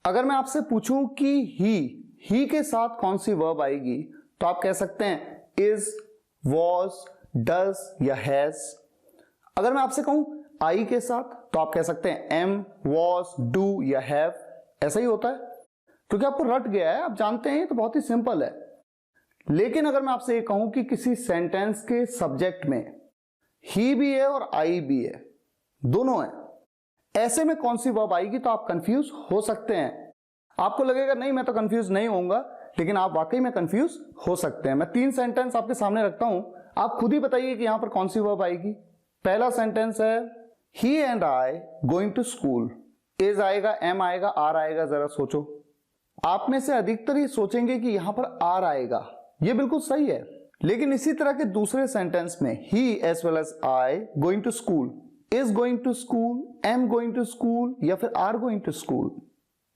अगर मैं आपसे पूछूं कि ही के साथ कौन सी वर्ब आएगी तो आप कह सकते हैं इज, वॉज, डज या हैज। अगर मैं आपसे कहूं आई के साथ तो आप कह सकते हैं एम, वॉज, डू या हैव। ऐसा ही होता है क्योंकि आपको रट गया है, आप जानते हैं, तो बहुत ही सिंपल है। लेकिन अगर मैं आपसे ये कहूं कि किसी सेंटेंस के सब्जेक्ट में ही भी है और आई भी है, दोनों है, ऐसे में कौन सी वर्ब आएगी तो आप कंफ्यूज हो सकते हैं। आपको लगेगा नहीं मैं तो कंफ्यूज नहीं होऊंगा, लेकिन आप वाकई में कंफ्यूज हो सकते हैं। मैं 3 सेंटेंस आपके सामने रखता हूं, आप खुद ही बताइए कि यहां पर कौन सी वर्ब आएगी। पहला सेंटेंस है he and I going to school. Is आएगा, एम आएगा, आर आएगा। जरा सोचो, आप में से अधिकतर ही सोचेंगे कि यहां पर आर आएगा। यह बिल्कुल सही है, लेकिन इसी तरह के दूसरे सेंटेंस में he as well as I going to school, is going to school, am going to school या फिर आर गोइंग टू स्कूल।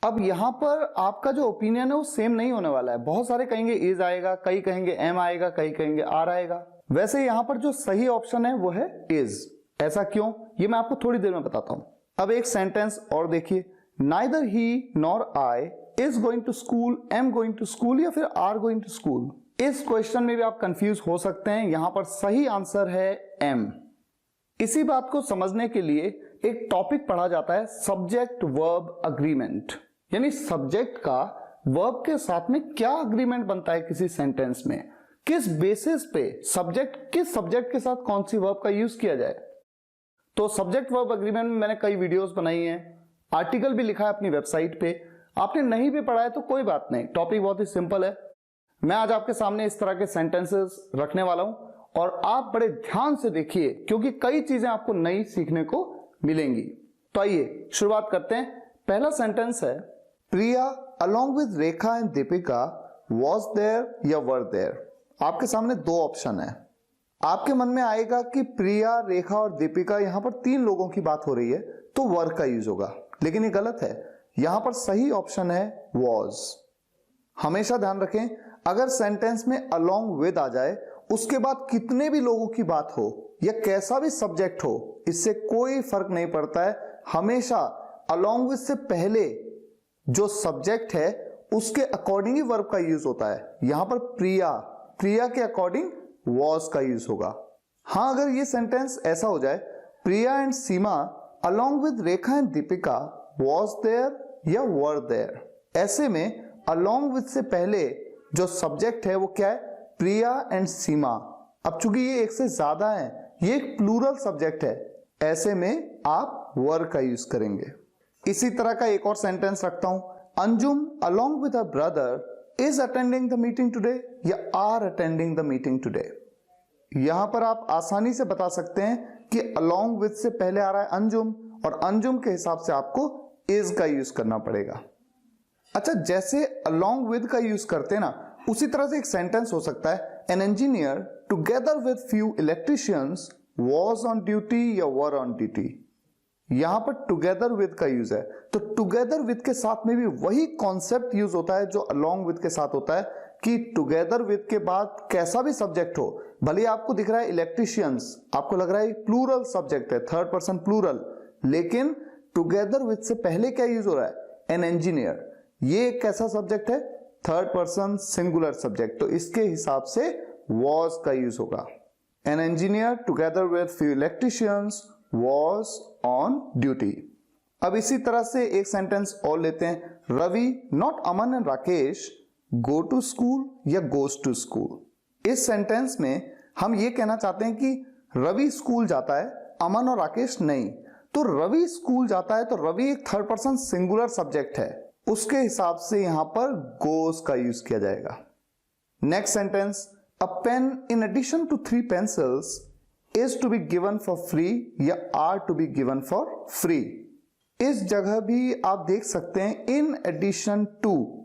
अब यहां पर आपका जो ओपिनियन है वो सेम नहीं होने वाला है। बहुत सारे कहेंगे इज आएगा, कई कहेंगे एम आएगा, कई कहेंगे आर आएगा। वैसे यहां पर जो सही ऑप्शन है वो है इज। ऐसा क्यों, ये मैं आपको थोड़ी देर में बताता हूं। अब एक सेंटेंस और देखिए, neither he nor I is going to school, am going to school या फिर आर गोइंग टू स्कूल। इस क्वेश्चन में भी आप कंफ्यूज हो सकते हैं। यहां पर सही आंसर है एम। इसी बात को समझने के लिए एक टॉपिक पढ़ा जाता है सब्जेक्ट वर्ब अग्रीमेंट, यानी सब्जेक्ट का वर्ब के साथ में क्या अग्रीमेंट बनता है किसी सेंटेंस में, किस बेसिस पे सब्जेक्ट, किस सब्जेक्ट के साथ कौन सी वर्ब का यूज किया जाए। तो सब्जेक्ट वर्ब अग्रीमेंट में मैंने कई वीडियोस बनाई हैं, आर्टिकल भी लिखा है अपनी वेबसाइट पे। आपने नहीं भी पढ़ा है तो कोई बात नहीं, टॉपिक बहुत ही सिंपल है। मैं आज आपके सामने इस तरह के सेंटेंसेस रखने वाला हूं और आप बड़े ध्यान से देखिए, क्योंकि कई चीजें आपको नई सीखने को मिलेंगी। तो आइए शुरुआत करते हैं। पहला सेंटेंस है Priya along with Rekha and Deepika was there या वर देयर। आपके सामने 2 ऑप्शन है। आपके मन में आएगा कि प्रिया, रेखा और दीपिका, यहां पर 3 लोगों की बात हो रही है तो वर का यूज होगा, लेकिन ये गलत है। यहां पर सही ऑप्शन है वॉज। हमेशा ध्यान रखें, अगर सेंटेंस में अलोंग विद आ जाए, उसके बाद कितने भी लोगों की बात हो या कैसा भी सब्जेक्ट हो, इससे कोई फर्क नहीं पड़ता है। हमेशा अलोंग विद से पहले जो सब्जेक्ट है उसके अकॉर्डिंग ही वर्ब का यूज होता है। यहां पर प्रिया, प्रिया के अकॉर्डिंग वॉज का यूज होगा। हां, अगर ये सेंटेंस ऐसा हो जाए Priya and Seema along with Rekha and Deepika was there या वर देयर, ऐसे में अलोंग विद से पहले जो सब्जेक्ट है वो क्या है, प्रिया एंड सीमा। अब चूंकि ये एक से ज्यादा है, ये एक प्लूरल सब्जेक्ट है, ऐसे में आप वर का यूज करेंगे। इसी तरह का एक और सेंटेंस रखता हूं, Anjum along with her brother is attending the meeting today या are attending the meeting today. यहां पर आप आसानी से बता सकते हैं कि अलोंग विद से पहले आ रहा है अंजुम, और अंजुम के हिसाब से आपको इज का यूज करना पड़ेगा। अच्छा, जैसे अलोंग विद का यूज करते हैं ना, उसी तरह से एक सेंटेंस हो सकता है N engineer together with few electricians was on duty या वर ऑन ड्यूटी। यहां पर टुगेदर विद का यूज है, तो टुगेदर विद के साथ में भी वही कॉन्सेप्ट यूज होता है जो अलोंग विद के साथ होता है, कि टुगेदर विद के बाद कैसा भी सब्जेक्ट हो, भले आपको दिख रहा है इलेक्ट्रिशियंस, आपको लग रहा है प्लूरल सब्जेक्ट है, 3rd पर्सन प्लूरल, लेकिन टुगेदर विद से पहले क्या यूज हो रहा है, एन इंजीनियर। ये एक कैसा सब्जेक्ट है, 3rd पर्सन सिंगुलर सब्जेक्ट, तो इसके हिसाब से वॉज का यूज होगा। An engineer together with few electricians was on duty. अब इसी तरह से एक सेंटेंस और लेते हैं, Ravi not Aman and Rakesh go to school या गोज टू स्कूल। इस सेंटेंस में हम ये कहना चाहते हैं कि रवि स्कूल जाता है, अमन और राकेश नहीं। तो रवि स्कूल जाता है तो रवि एक 3rd पर्सन सिंगुलर सब्जेक्ट है, उसके हिसाब से यहां पर गोज का यूज किया जाएगा। Next sentence, a pen in addition to 3 pencils is to be given for free या are to be given for free. इस जगह भी आप देख सकते हैं इन एडिशन टू,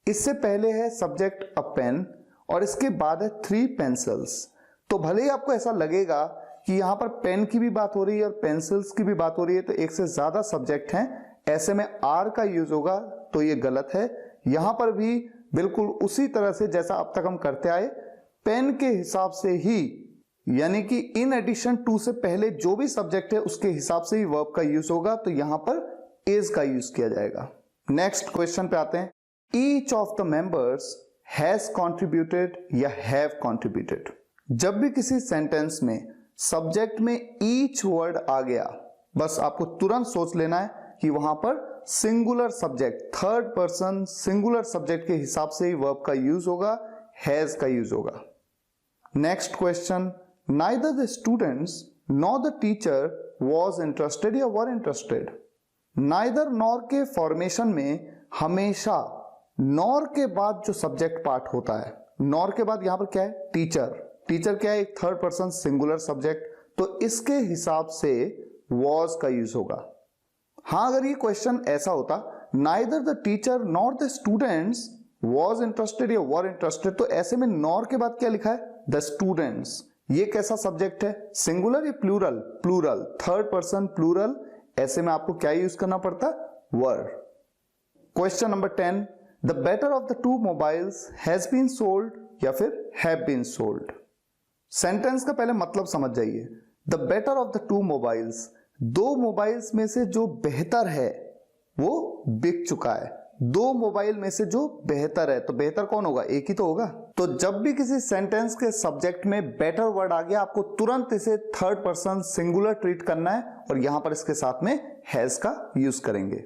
इससे पहले है सब्जेक्ट अ पेन और इसके बाद है 3 पेंसिल्स। तो भले ही आपको ऐसा लगेगा कि यहां पर पेन की भी बात हो रही है और पेंसिल्स की भी बात हो रही है, तो एक से ज्यादा सब्जेक्ट हैं, ऐसे में आर का यूज होगा, तो ये गलत है। यहां पर भी बिल्कुल उसी तरह से जैसा अब तक हम करते आए, पेन के हिसाब से ही, यानी कि इन एडिशन टू से पहले जो भी सब्जेक्ट है उसके हिसाब से ही वर्ब का यूज होगा, तो यहां पर इज का यूज किया जाएगा। नेक्स्ट क्वेश्चन पे आते हैं। Each of the members has contributed या हैव कॉन्ट्रीब्यूटेड। जब भी किसी सेंटेंस में सब्जेक्ट में ईच वर्ड आ गया, बस आपको तुरंत सोच लेना है कि वहां पर singular subject, third person singular subject के हिसाब से ही वर्ब का यूज होगा, हैज का यूज होगा। Next question, neither the students nor the teacher was interested या वर इंटरेस्टेड। नाइदर नॉर के फॉर्मेशन में हमेशा नॉर के बाद जो सब्जेक्ट पार्ट होता है, नॉर के बाद यहां पर क्या है, टीचर। टीचर क्या है, एक थर्ड पर्सन सिंगुलर सब्जेक्ट, तो इसके हिसाब से वॉज का यूज होगा। हां, अगर ये क्वेश्चन ऐसा होता, neither the teacher nor the students was interested या वर इंटरेस्टेड, तो ऐसे में नॉर के बाद क्या लिखा है, द स्टूडेंट्स। ये कैसा सब्जेक्ट है, सिंगुलर या plural, plural, third person plural, ऐसे में आपको क्या यूज करना पड़ता, were. Question number 10, the better of the two mobiles has been sold या फिर हैव बीन सोल्ड। सेंटेंस का पहले मतलब समझ जाइए। The better of the two mobiles, दो मोबाइल्स में से जो बेहतर है वो बिक चुका है। दो मोबाइल में से जो बेहतर है, तो बेहतर कौन होगा, एक ही तो होगा। तो जब भी किसी सेंटेंस के सब्जेक्ट में बेटर वर्ड आ गया, आपको तुरंत इसे थर्ड पर्सन सिंगुलर ट्रीट करना है और यहां पर इसके साथ में हैज का यूज करेंगे।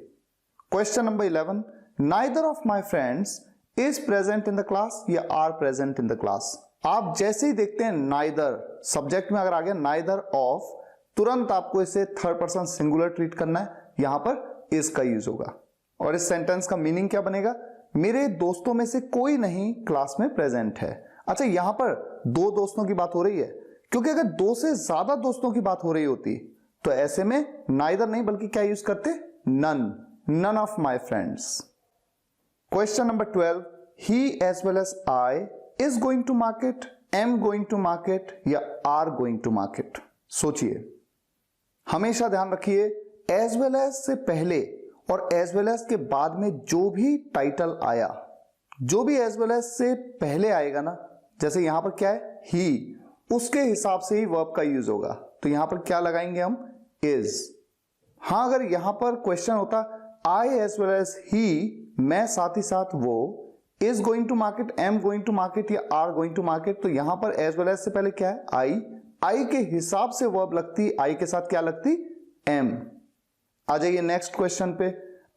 Question number 11, neither of my friends is present in the class या are present in the class. आप जैसे ही देखते हैं नाइदर सब्जेक्ट में अगर आ गया नाइदर ऑफ, तुरंत आपको इसे थर्ड पर्सन सिंगुलर ट्रीट करना है, यहां पर इज का यूज होगा। और इस सेंटेंस का मीनिंग क्या बनेगा, मेरे दोस्तों में से कोई नहीं क्लास में प्रेजेंट है। अच्छा, यहां पर दो दोस्तों की बात हो रही है, क्योंकि अगर दो से ज्यादा दोस्तों की बात हो रही होती तो ऐसे में नाइदर नहीं बल्कि क्या यूज करते, none, none of my friends. Question number 12, he as well as I is going to market, am going to market या आर गोइंग टू मार्केट। सोचिए, हमेशा ध्यान रखिए एज वेल एज से पहले और एज वेल एज के बाद में जो भी टाइटल आया, जो भी एज वेल एज से पहले आएगा ना, जैसे यहां पर क्या है, ही, उसके हिसाब से ही वर्ब का यूज होगा। तो यहां पर क्या लगाएंगे हम, इज। हां, अगर यहां पर क्वेश्चन होता I as well as he, मैं साथ ही साथ वो, is going to market, am going to market या आर गोइंग टू मार्केट, तो यहां पर एज वेल एज से पहले क्या है, आई के हिसाब से वर्ब लगती, आई के साथ क्या लगती, एम। आ जाइए नेक्स्ट क्वेश्चन पे,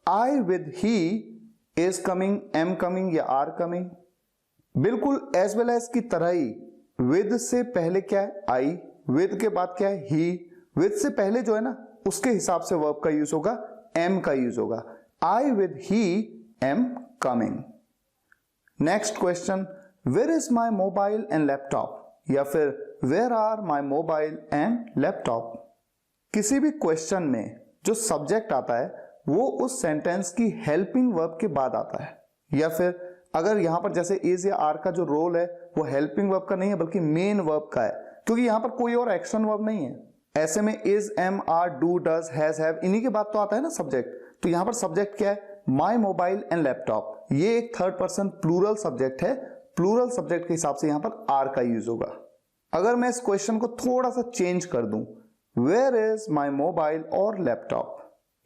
I with he is coming, am coming या आर कमिंग। बिल्कुल एज वेल एज की तरह ही विद से पहले क्या है, आई, विद के बाद क्या है, ही, विद से पहले जो है ना उसके हिसाब से वर्ब का यूज होगा, एम का यूज होगा। I with he am coming. Next question, where is my mobile and laptop या फिर where are my mobile and laptop. किसी भी क्वेश्चन में जो सब्जेक्ट आता है वो उस सेंटेंस की हेल्पिंग वर्ब के बाद आता है, या फिर अगर यहां पर जैसे इज या आर का जो रोल है वो हेल्पिंग वर्ब का नहीं है बल्कि मेन वर्ब का है, क्योंकि यहां पर कोई और एक्शन वर्ब नहीं है। ऐसे में is, am, are, do, does, has, have, इन्हीं के बाद तो आता है ना सब्जेक्ट। तो यहां पर सब्जेक्ट क्या है, माई मोबाइल एंड लैपटॉप। ये एक थर्ड पर्सन प्लूरल सब्जेक्ट है, प्लूरल सब्जेक्ट के हिसाब से यहां पर आर का यूज होगा। अगर मैं इस क्वेश्चन को थोड़ा सा चेंज कर दूं, वेयर इज माई मोबाइल और लैपटॉप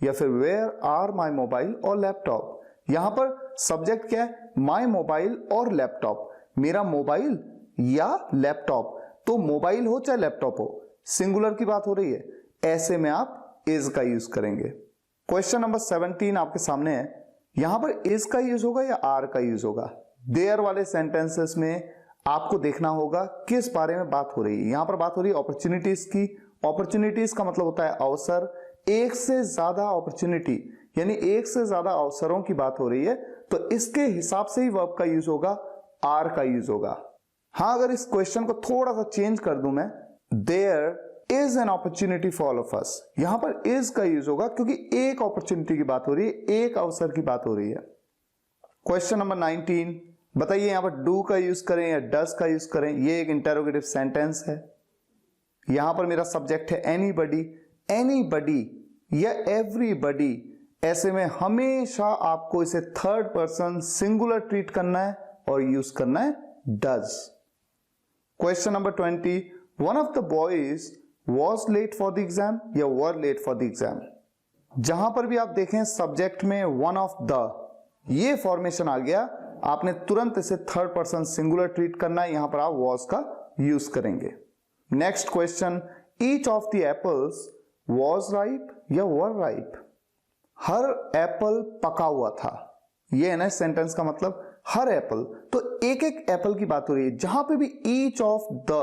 या फिर वेयर आर माई मोबाइल और लैपटॉप, यहां पर सब्जेक्ट क्या है, माई मोबाइल और लैपटॉप, मेरा मोबाइल या लैपटॉप। तो मोबाइल हो चाहे लैपटॉप हो, सिंगुलर की बात हो रही है, ऐसे में आप इज का यूज करेंगे। क्वेश्चन नंबर 17 आपके सामने है, यहां पर इज का यूज होगा या आर का यूज होगा। देयर वाले सेंटेंसेस में आपको देखना होगा किस बारे में बात हो रही है। यहां पर बात हो रही है अपॉर्चुनिटीज की। अपॉर्चुनिटीज का मतलब होता है अवसर, एक से ज्यादा अपॉर्चुनिटी यानी एक से ज्यादा अवसरों की बात हो रही है, तो इसके हिसाब से ही वर्ब का यूज होगा, आर का यूज होगा। हां, अगर इस क्वेश्चन को थोड़ा सा चेंज कर दूं मैं, there is an opportunity for all of us, यहां पर इज का यूज होगा क्योंकि एक अपॉर्चुनिटी की बात हो रही है, एक अवसर की बात हो रही है। क्वेश्चन नंबर 19, बताइए यहां पर डू का यूज करें या डज का यूज करें। ये एक इंटेरोगेटिव सेंटेंस है, यहां पर मेरा सब्जेक्ट है एनीबडी, एनीबडी या एवरीबडी। ऐसे में हमेशा आपको इसे थर्ड पर्सन सिंगुलर ट्रीट करना है और यूज करना है does. Question number 20, one of the boys was late for the exam या were late for the exam. जहां पर भी आप देखें सब्जेक्ट में वन ऑफ द ये फॉर्मेशन आ गया, आपने तुरंत इसे थर्ड पर्सन सिंगुलर ट्रीट करना है, यहां पर आप वॉज का यूज करेंगे। Next question, each of the apples was ripe या वर राइप? हर एप्पल पका हुआ था, ये है ना सेंटेंस का मतलब, हर एप्पल, तो एक एक एप्पल की बात हो रही है। जहां पे भी ईच ऑफ द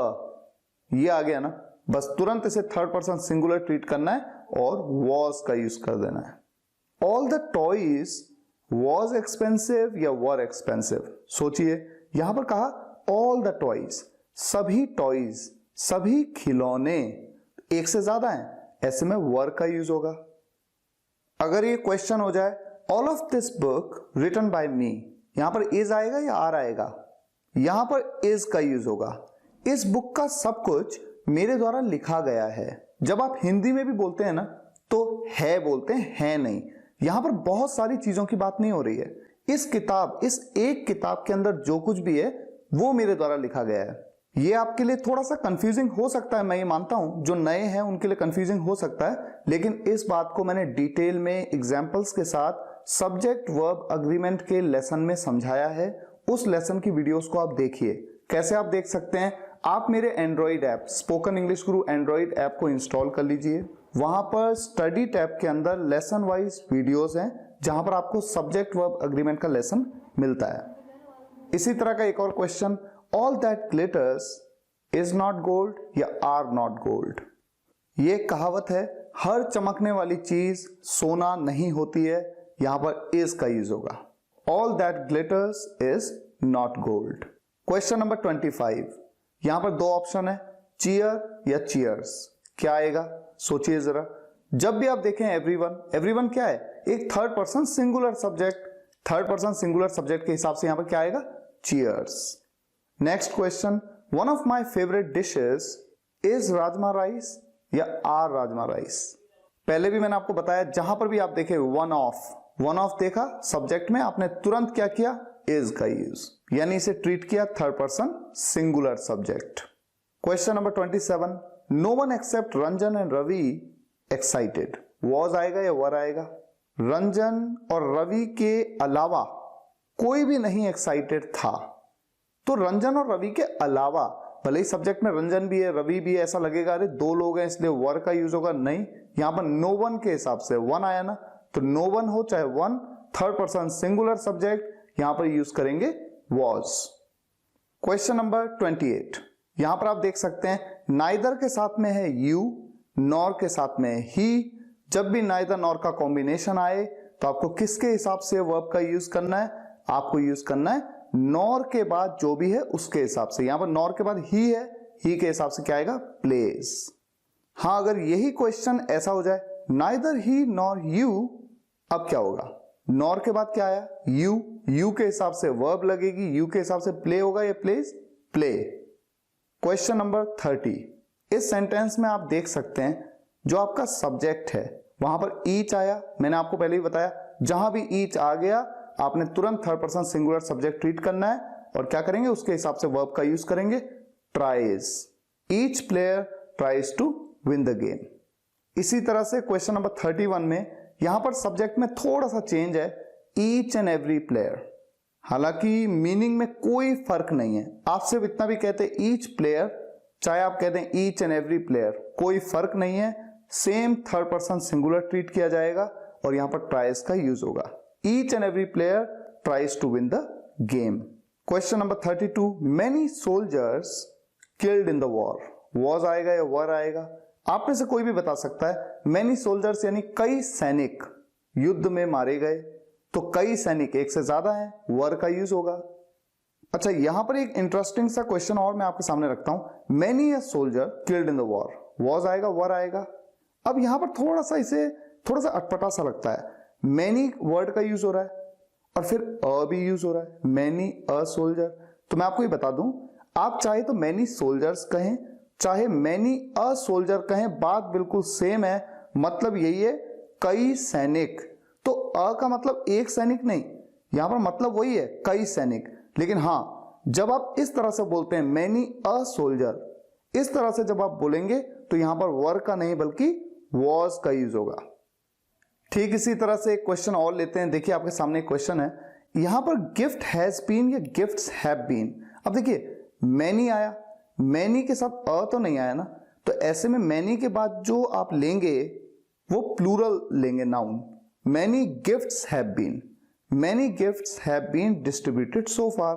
ये आ गया ना, बस तुरंत इसे थर्ड पर्सन सिंगुलर ट्रीट करना है और वॉज का यूज कर देना है। All the toys was expensive या वर एक्सपेंसिव? सोचिए, यहां पर कहा ऑल द टॉयज, सभी टॉयज, सभी खिलौने, एक से ज्यादा हैं, ऐसे में वर का यूज होगा। अगर ये क्वेश्चन हो जाए all of this book written by me, यहां पर इज आएगा या आर आएगा? यहां पर इज का यूज होगा। इस बुक का सब कुछ मेरे द्वारा लिखा गया है। जब आप हिंदी में भी बोलते हैं ना तो है बोलते हैं नहीं, यहां पर बहुत सारी चीजों की बात नहीं हो रही है। इस किताब, इस एक किताब के अंदर जो कुछ भी है वो मेरे द्वारा लिखा गया है। ये आपके लिए थोड़ा सा कंफ्यूजिंग हो सकता है, मैं ये मानता हूं, जो नए हैं उनके लिए कंफ्यूजिंग हो सकता है, लेकिन इस बात को मैंने डिटेल में एग्जांपल्स के साथ सब्जेक्ट वर्ब अग्रीमेंट के लेसन में समझाया है। उस लेसन की वीडियोस को आप देखिए। कैसे आप देख सकते हैं? आप मेरे एंड्रॉइड ऐप स्पोकन इंग्लिश गुरु एंड्रॉइड ऐप को इंस्टॉल कर लीजिए। वहां पर स्टडी टैब के अंदर लेसन वाइज वीडियोस हैं, जहां पर आपको सब्जेक्ट वर्ब अग्रीमेंट का लेसन मिलता है। इसी तरह का एक और question, all that glitters is not gold या आर नॉट गोल्ड? ये कहावत है, हर चमकने वाली चीज सोना नहीं होती है, यहां पर इज का यूज होगा। All that glitters is not gold. Question number 25, यहां पर दो ऑप्शन है, चीयर या चीयर्स, क्या आएगा? सोचिए जरा। जब भी आप देखें एवरीवन, एवरीवन क्या है? एक third person singular subject, third person singular subject के हिसाब से यहां पर क्या आएगा? Cheers. Next question, one of my favourite dishes is rajma rice या आर राजमा राइस? पहले भी मैंने आपको बताया, जहां पर भी आप देखें वन ऑफ देखा सब्जेक्ट में, आपने तुरंत क्या किया? इज का यूज, यानी इसे ट्रीट किया third person singular subject. Question number 27, no one except Ranjan and Ravi excited, was आएगा या वर आएगा? रंजन और रवि के अलावा कोई भी नहीं एक्साइटेड था, तो रंजन और रवि के अलावा, भले ही सब्जेक्ट में रंजन भी है रवि भी है, ऐसा लगेगा अरे दो लोग हैं इसलिए वर का यूज होगा, नहीं, यहां पर नो वन के हिसाब से वन आया ना, तो नो वन हो चाहे one, third person singular subject, यहां पर यूज करेंगे वॉज। क्वेश्चन नंबर 28, यहां पर आप देख सकते हैं नाइदर के साथ में है यू, नॉर के साथ में है ही। जब भी नाइदर नॉर का कॉम्बिनेशन आए तो आपको किसके हिसाब से वर्ब का यूज करना है? आपको यूज करना है नॉर के बाद जो भी है उसके हिसाब से। यहां पर नॉर के बाद ही है, ही के हिसाब से क्या आएगा? प्लेस। हाँ, अगर यही क्वेश्चन ऐसा हो जाए नाइदर ही नॉर यू, अब क्या होगा? नॉर के बाद क्या आया? यू, यू के हिसाब से वर्ब लगेगी, यू के हिसाब से प्ले होगा या प्लेस? प्ले। क्वेश्चन नंबर 30, इस सेंटेंस में आप देख सकते हैं जो आपका सब्जेक्ट है वहां पर ईच आया, मैंने आपको पहले ही बताया, जहां भी ईच आ गया आपने तुरंत third person singular subject treat करना है और क्या करेंगे? उसके हिसाब से वर्ब का यूज करेंगे, tries. Each player tries to win the game. इसी तरह से क्वेश्चन नंबर 31 में यहां पर सब्जेक्ट में थोड़ा सा चेंज है, ईच एंड एवरी प्लेयर। हालांकि मीनिंग में कोई फर्क नहीं है, आप सिर्फ इतना भी कहते हैं ईच प्लेयर, चाहे आप कहते हैं ईच एंड एवरी प्लेयर, कोई फर्क नहीं है, same third person singular treat किया जाएगा और यहां पर ट्राइज का यूज होगा। Each and every player tries to win the game. Question number 32, many soldiers killed in the war, was आएगा या वर आएगा? आप में से कोई भी बता सकता है। मेनी सोल्जर्स यानी कई सैनिक युद्ध में मारे गए, तो कई सैनिक एक से ज्यादा हैं, वर का यूज होगा। अच्छा, यहां पर एक इंटरेस्टिंग सा क्वेश्चन और मैं आपके सामने रखता हूं, many a soldier killed in the war, was आएगा वर आएगा? अब यहां पर थोड़ा सा इसे थोड़ा सा अटपटा सा लगता है, मैनी वर्ड का यूज हो रहा है और फिर अ भी यूज हो रहा है, मैनी अ सोल्जर। तो मैं आपको ये बता दूं, आप चाहे तो मैनी सोल्जर्स कहें, चाहे मैनी अ सोल्जर कहें, बात बिल्कुल सेम है, मतलब यही है कई सैनिक। तो अ का मतलब एक सैनिक नहीं, यहां पर मतलब वही है कई सैनिक। लेकिन हां, जब आप इस तरह से बोलते हैं मैनी अ सोल्जर, इस तरह से जब आप बोलेंगे तो यहां पर वर का नहीं बल्कि वॉज का यूज होगा। ठीक इसी तरह से एक क्वेश्चन और लेते हैं। देखिए आपके सामने एक क्वेश्चन है, यहां पर गिफ्ट हैज बीन या गिफ्ट्स हैव बीन। अब देखिए मैनी आया, मैनी के साथ अ तो नहीं आया ना, तो ऐसे में मैनी के बाद जो आप लेंगे वो प्लूरल लेंगे, noun. Many gifts have been, many gifts have been distributed so far.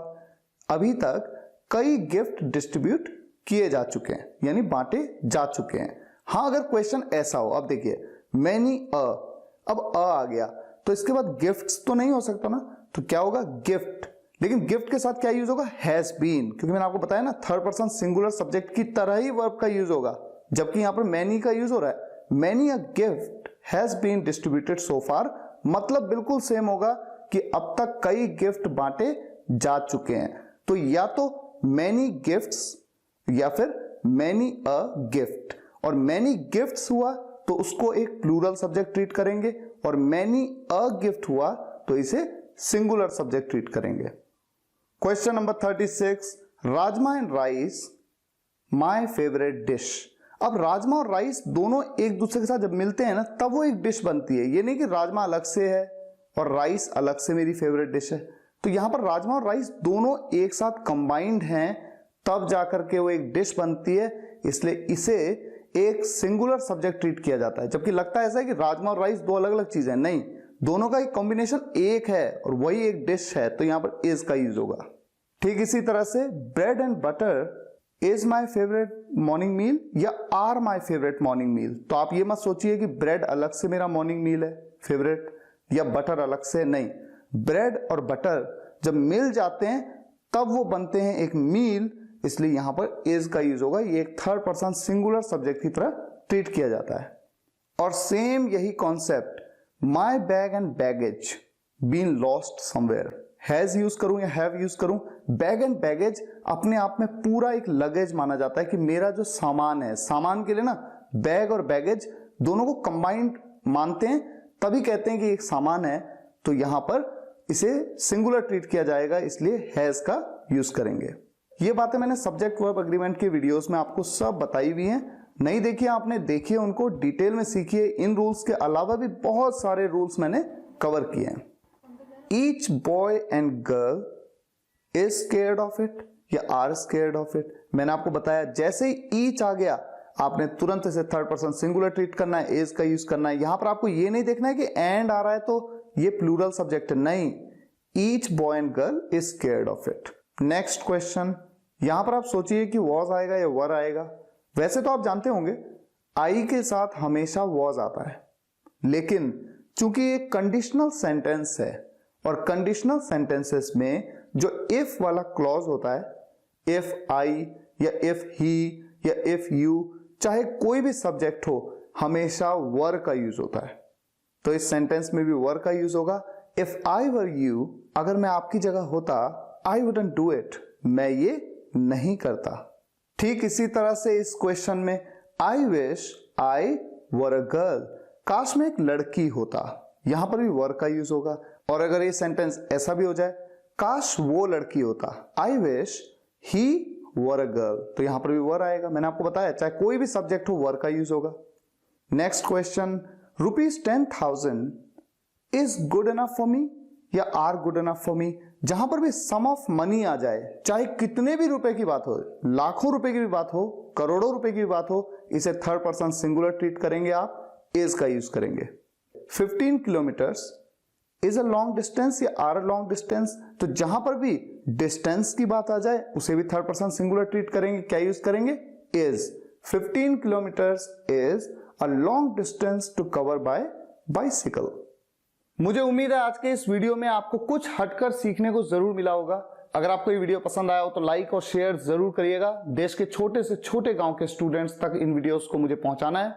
अभी तक कई गिफ्ट डिस्ट्रीब्यूट किए जा चुके हैं, यानी बांटे जा चुके हैं। हाँ अगर क्वेश्चन ऐसा हो, अब देखिए मैनी अब आ गया तो इसके बाद गिफ्ट्स तो नहीं हो सकता ना, तो क्या होगा गिफ्ट। लेकिन गिफ्ट के साथ क्या यूज होगा, हैज बीन, क्योंकि मैंने आपको बताया ना थर्ड पर्सन सिंगुलर सब्जेक्ट की तरह ही वर्ब का यूज होगा, जबकि यहां पर मैनी का यूज हो रहा है। Many a gift has been distributed so far, मतलब बिल्कुल सेम होगा कि अब तक कई गिफ्ट बांटे जा चुके हैं। तो या तो मैनी गिफ्ट्स या फिर मैनी अ गिफ्ट, और मैनी गिफ्ट्स हुआ तो उसको एक प्लूरल सब्जेक्ट ट्रीट करेंगे, और मैनी अ गिफ्ट हुआ तो इसे सिंगुलर सब्जेक्ट ट्रीट करेंगे। Question number 36, rajma and rice my favourite dish. अब राजमा और राइस दोनों एक दूसरे के साथ जब मिलते हैं ना तब वो एक डिश बनती है। ये नहीं कि राजमा अलग से है और राइस अलग से मेरी फेवरेट डिश है। तो यहां पर राजमा और राइस दोनों एक साथ कंबाइंड हैं तब जाकर के वो एक डिश बनती है, इसलिए इसे एक सिंगुलर सब्जेक्ट ट्रीट किया जाता है। जबकि लगता है ऐसा है कि राजमा और राइस दो अलग अलग चीजें, नहीं, दोनों का एक कॉम्बिनेशन एक है और वही एक डिश है, तो यहां पर इज का यूज होगा। ठीक इसी तरह से bread and butter is my favourite morning meal या are my favourite morning meal. तो आप ये मत सोचिए कि ब्रेड अलग से मेरा मॉर्निंग मील है फेवरेट या बटर अलग से, नहीं, ब्रेड और बटर जब मिल जाते हैं तब वो बनते हैं एक मील, इसलिए यहां पर इज का यूज होगा। ये एक थर्ड पर्सन सिंगुलर सब्जेक्ट की तरह ट्रीट किया जाता है। और सेम यही concept my bag and baggage been lost somewhere, has use करूं या हैव यूज करूं। बैग एंड बैगेज अपने आप में पूरा एक लगेज माना जाता है कि मेरा जो सामान है, सामान के लिए ना बैग और बैगेज दोनों को कंबाइंड मानते हैं, तभी कहते हैं कि एक सामान है। तो यहां पर इसे सिंगुलर ट्रीट किया जाएगा, इसलिए हैज का यूज करेंगे। ये बातें मैंने सब्जेक्ट वर्ब एग्रीमेंट के वीडियोस में आपको सब बताई हुई हैं, नहीं देखिए आपने, देखिए उनको, डिटेल में सीखिए। इन रूल्स के अलावा भी बहुत सारे रूल्स मैंने कवर किए हैं। Each boy and girl is scared of it या आर स्केयर्ड ऑफ इट। मैंने आपको बताया जैसे ही ईच आ गया आपने तुरंत इसे थर्ड पर्सन सिंगुलर ट्रीट करना है, इज का यूज करना है। यहां पर आपको ये नहीं देखना है कि एंड आ रहा है तो ये प्लूरल सब्जेक्ट है, नहीं, each boy and girl is scared of it. Next question, यहां पर आप सोचिए कि वॉज आएगा या वर आएगा। वैसे तो आप जानते होंगे आई के साथ हमेशा वॉज आता है, लेकिन चूंकि एक कंडीशनल सेंटेंस है और कंडीशनल सेंटेंसेस में जो इफ वाला क्लॉज होता है, इफ आई या इफ ही या इफ यू, चाहे कोई भी सब्जेक्ट हो, हमेशा वर का यूज होता है। तो इस सेंटेंस में भी वर का यूज होगा। इफ आई वर यू, अगर मैं आपकी जगह होता, आई वुडंट डू इट, मैं ये नहीं करता। ठीक इसी तरह से इस क्वेश्चन में I wish I were a girl, काश में एक लड़की होता, यहां पर भी वर का यूज होगा। और अगर ये सेंटेंस ऐसा भी हो जाए, काश वो लड़की होता, I wish he were a girl, तो यहां पर भी वर आएगा। मैंने आपको बताया चाहे कोई भी सब्जेक्ट हो वर का यूज होगा। Next question, ₹10,000 is good enough for me या are good enough for me. जहां पर भी सम ऑफ मनी आ जाए, चाहे कितने भी रुपए की बात हो, लाखों रुपए की भी बात हो, करोड़ों रुपए की भी बात हो, इसे थर्ड पर्सन सिंगुलर ट्रीट करेंगे, आप इज का यूज करेंगे। 15 kilometres is a long distance या आर अ लॉन्ग डिस्टेंस, तो जहां पर भी डिस्टेंस की बात आ जाए उसे भी थर्ड पर्सन सिंगुलर ट्रीट करेंगे, क्या यूज करेंगे, is. 15 kilometres is a long distance to cover by bicycle. मुझे उम्मीद है आज के इस वीडियो में आपको कुछ हटकर सीखने को जरूर मिला होगा। अगर आपको ये वीडियो पसंद आया हो तो लाइक और शेयर जरूर करिएगा। देश के छोटे से छोटे गांव के स्टूडेंट्स तक इन वीडियोस को मुझे पहुंचाना है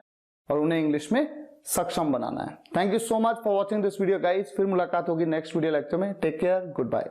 और उन्हें इंग्लिश में सक्षम बनाना है। Thank you so much for watching this video guys. फिर मुलाकात होगी नेक्स्ट वीडियो लेक्चर में। Take care, good bye.